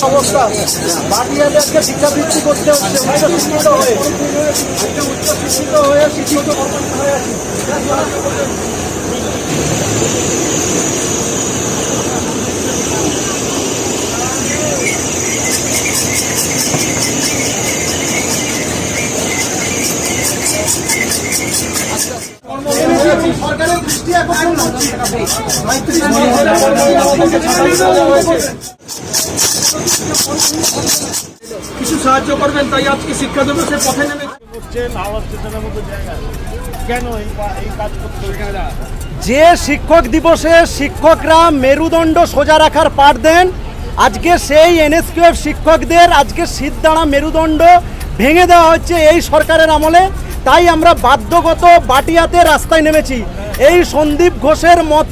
অবস্থা বাটিয়াদেরকে শিক্ষাবৃত্তি করতে হচ্ছে, শিক্ষিত হয়ে উচ্চ শিক্ষিত হয়ে শিক্ষিত হয়ে আছি। সরকারের দৃষ্টি আকর্ষণ কিছু সাহায্য করবেন, তাই আজকে শিক্ষা দিবসের পথে নেমে কেন এই কাজ করতে। যে শিক্ষক দিবসে শিক্ষকরা মেরুদণ্ড সোজা রাখার পাঠ দেন, আজকে সেই এনএসকিউএফ শিক্ষকদের আজকে সিদ্ধারা মেরুদণ্ড ভেঙে দেওয়া হচ্ছে এই সরকারের আমলে। তাই আমরা বাধ্যগত বাটিয়াতে রাস্তায় নেমেছি। এই সন্দীপ ঘোষের মতো